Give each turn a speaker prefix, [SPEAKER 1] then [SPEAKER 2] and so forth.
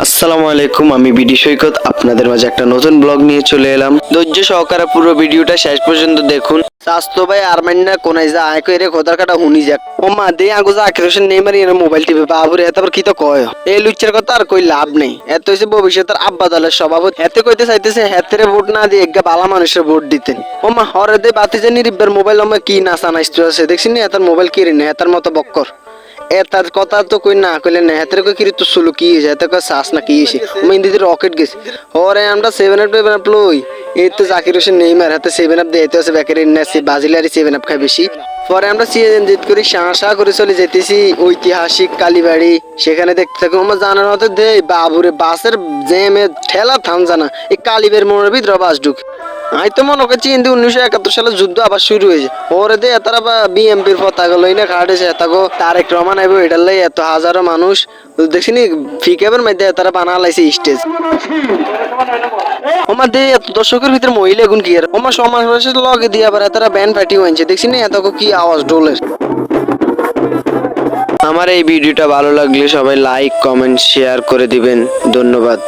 [SPEAKER 1] আসসালামু আলাইকুম, আমি বিডি সৈকত আপনাদের মাঝে একটা নতুন ব্লগ নিয়ে চলে এলাম। ধৈর্য সহকারে পুরো ভিডিওটা শেষ পর্যন্ত দেখুন। স্বাস্থ্য ভাই আর মান্না কোনায় যা আয় কইরে খোদার কাটা হুনি যাক ও মা দে আগো যা আকিরোশন নেই মারি এর মোবাইল টিপে বাবুরে এতবার কি তো কয় এই লুচ্চার কথা আর কই লাভ নেই। এত হইছে ভবিষ্যতের আব্বা দলের সভাপতি এতে কইতে চাইতেছে হেতেরে ভোট না দিয়ে একটা বালা মানুষের ভোট দিতেন। ও মা হরে দে বাতি জানি রিব্বার মোবাইল আমার কি নাচা নাচতে আছে দেখছিস নি এতার মোবাইল কিনে নে এতার মতো বক্কর এতার কথা তো কই না কইলে না হেতের কই কিরি তো সুলু কি হইছে এত কই শ্বাস না কি হইছে মেহেন্দিতে রকেট গেছে ওরে আমরা 7 আপ লই এই তো জাকির হোসেন নেইমার হাতে 7 আপ দিতে আছে বেকারি নেসি বাজিলারি 7 আপ খাই বেশি পরে আমরা সিজন জিত করি শাঁসা করে চলে যেতেছি ঐতিহাসিক কালীবাড়ি সেখানে দেখতে থাকি আমার জানার মতো দে বাবুরে বাসের জ্যামে ঠেলা থাম জানা এই কালীবের মোড়ের ভিতরে বাস ঢুক আমি তো মনে করছি কিন্তু 1971 সালে যুদ্ধ আবার শুরু হয়েছে ওরে দে তারা বা বিএমপির পতাকা লই না কাটেছে এতাগো তারেক রহমান আইব এটার লাই এত হাজারো মানুষ দেখছিনি ফিকেবের মধ্যে তারা বানা লাইছে স্টেজ ওমা দে এত দর্শকের ভিতরে মহিলা গুণ কি আর ওমা সমাবেশের লগে দিয়ে আবার তারা ব্যান্ড পার্টি হয়েছে দেখছি না এত কি আওয়াজ ডোলের। আমার এই ভিডিওটা ভালো লাগলে সবাই লাইক কমেন্ট শেয়ার করে দিবেন, ধন্যবাদ।